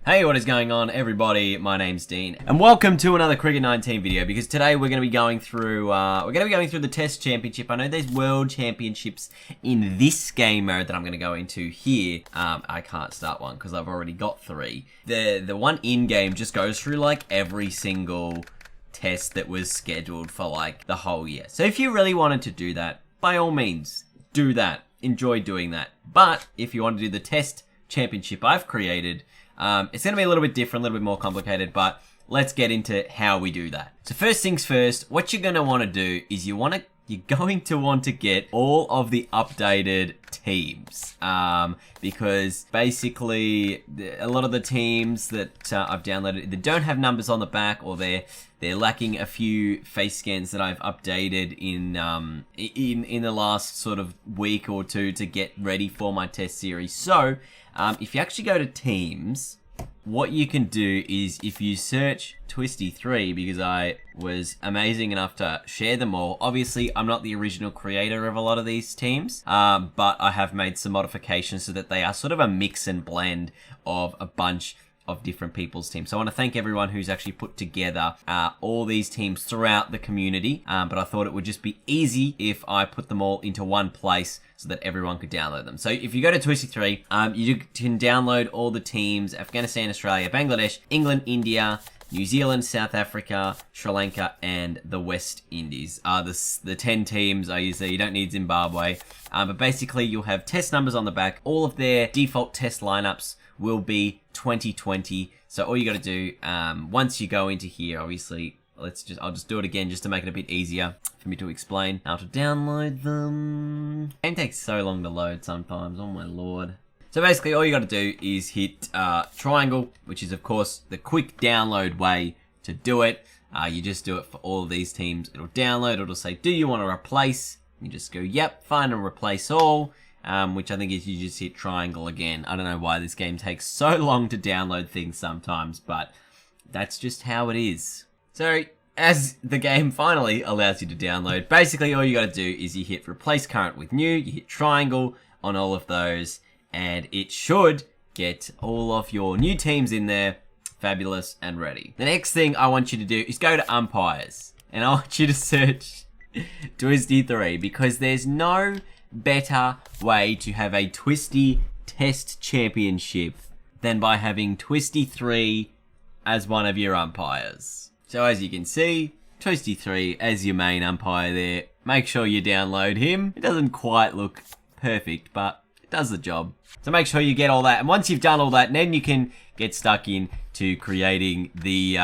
Hey, what is going on, everybody? My name's Dean, and welcome to another Cricket 19 video. Because today we're going to be going through the Test Championship. I know there's World Championships in this game mode that I'm going to go into here. I can't start one because I've already got 3. The one in game just goes through like every single test that was scheduled for like the whole year. So if you really wanted to do that, by all means, do that. Enjoy doing that. But if you want to do the Test Championship I've created, it's going to be a little bit different, a little bit more complicated, but let's get into how we do that. So first things first, what you're going to want to do is you're going to want to get all of the updated teams, because basically a lot of the teams that I've downloaded, they don't have numbers on the back, or they're lacking a few face scans that I've updated in the last sort of week or two to get ready for my test series. So if you actually go to teams, what you can do is if you search Twisty3, because I was amazing enough to share them all. Obviously, I'm not the original creator of a lot of these teams, but I have made some modifications so that they are sort of a mix and blend of a bunch of different people's teams. So I want to thank everyone who's actually put together all these teams throughout the community, but I thought it would just be easy if I put them all into one place so that everyone could download them. So if you go to Twisty3, you can download all the teams: Afghanistan, Australia, Bangladesh, England, India, New Zealand, South Africa, Sri Lanka, and the West Indies are the 10 teams I use there. You don't need Zimbabwe, but basically you'll have test numbers on the back. All of their default test lineups will be 2020. So all you got to do, once you go into here, obviously, I'll just do it again just to make it a bit easier for me to explain how to download them. Game takes so long to load sometimes, oh my lord. So basically all you got to do is hit triangle, which is of course the quick download way to do it. You just do it for all of these teams. It'll download, it'll say, do you want to replace? You just go, yep, find and replace all. Which I think is you just hit triangle again. I don't know why this game takes so long to download things sometimes, but that's just how it is. So as the game finally allows you to download, basically all you got to do is you hit replace current with new, you hit triangle on all of those, and it should get all of your new teams in there, fabulous and ready. The next thing I want you to do is go to umpires, and I want you to search Twisty3, because there's no better way to have a Twisty Test Championship than by having Twisty3 as one of your umpires. So as you can see, Twisty3 as your main umpire there. Make sure you download him. It doesn't quite look perfect, but it does the job. So make sure you get all that, and once you've done all that, then you can get stuck in to creating the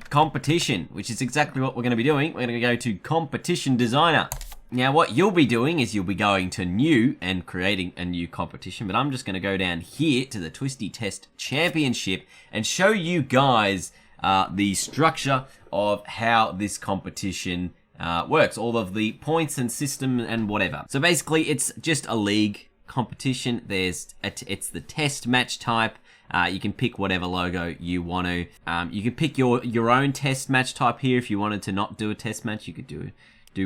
competition, which is exactly what we're going to be doing. We're going to go to Competition Designer. Now what you'll be doing is you'll be going to new and creating a new competition, but I'm just going to go down here to the Twisty Test Championship and show you guys the structure of how this competition works, all of the points and system and whatever. So basically it's just a league competition. It's the test match type. You can pick whatever logo you want to. You can pick your own test match type here. If you wanted to not do a test match, you could do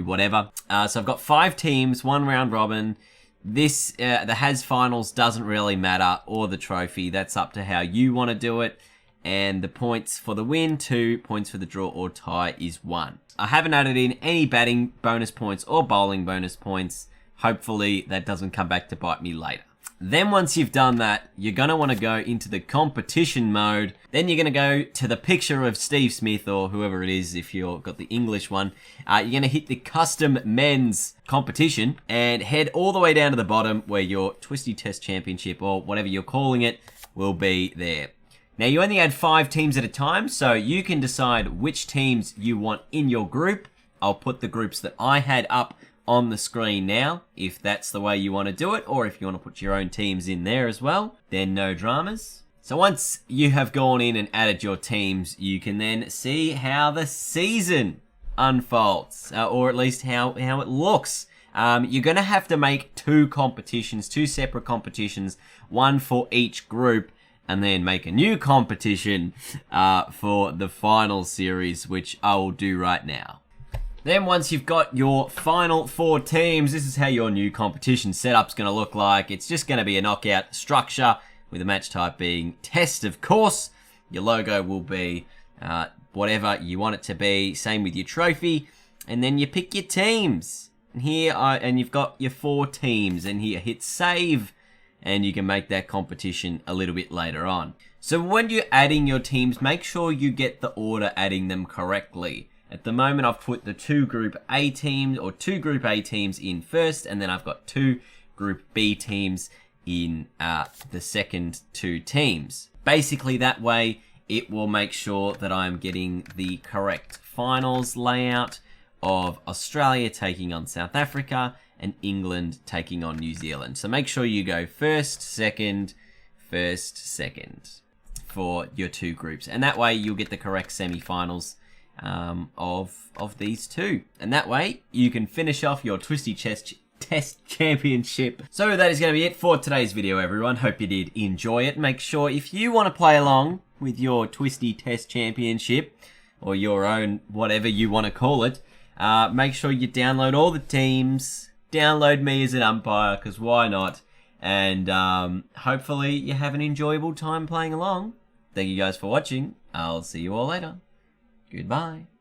whatever. So I've got 5 teams, 1 round robin. This, the Has finals doesn't really matter, or the trophy. That's up to how you want to do it. And the points for the win, 2, points for the draw or tie is 1. I haven't added in any batting bonus points or bowling bonus points. Hopefully that doesn't come back to bite me later. Then once you've done that, you're going to want to go into the competition mode. Then you're going to go to the picture of Steve Smith or whoever it is if you've got the English one. You're going to hit the custom men's competition and head all the way down to the bottom where your Twisty Test Championship or whatever you're calling it will be there. Now you only add 5 teams at a time, so you can decide which teams you want in your group. I'll put the groups that I had up on the screen now, if that's the way you want to do it, or if you want to put your own teams in there as well, then no dramas. So once you have gone in and added your teams, you can then see how the season unfolds, or at least how it looks. You're going to have to make 2 separate competitions, one for each group, and then make a new competition for the final series, which I will do right now. Then once you've got your final 4 teams, this is how your new competition setup's going to look like. It's just going to be a knockout structure with the match type being test, of course. Your logo will be whatever you want it to be. Same with your trophy. And then you pick your teams. And and you've got your 4 teams. And here, hit save. And you can make that competition a little bit later on. So when you're adding your teams, make sure you get the order adding them correctly. At the moment, I've put the 2 Group A teams, or 2 Group A teams in first. And then I've got 2 Group B teams in the second 2 teams. Basically, that way, it will make sure that I'm getting the correct finals layout of Australia taking on South Africa and England taking on New Zealand. So make sure you go first, second for your 2 groups. And that way you'll get the correct semi-finals of these 2. And that way you can finish off your Twisty Test Championship. So that is going to be it for today's video, everyone. Hope you did enjoy it. Make sure if you want to play along with your Twisty Test Championship, or your own, whatever you want to call it, make sure you download all the teams, download me as an umpire, because why not? And hopefully you have an enjoyable time playing along. Thank you guys for watching. I'll see you all later. Goodbye.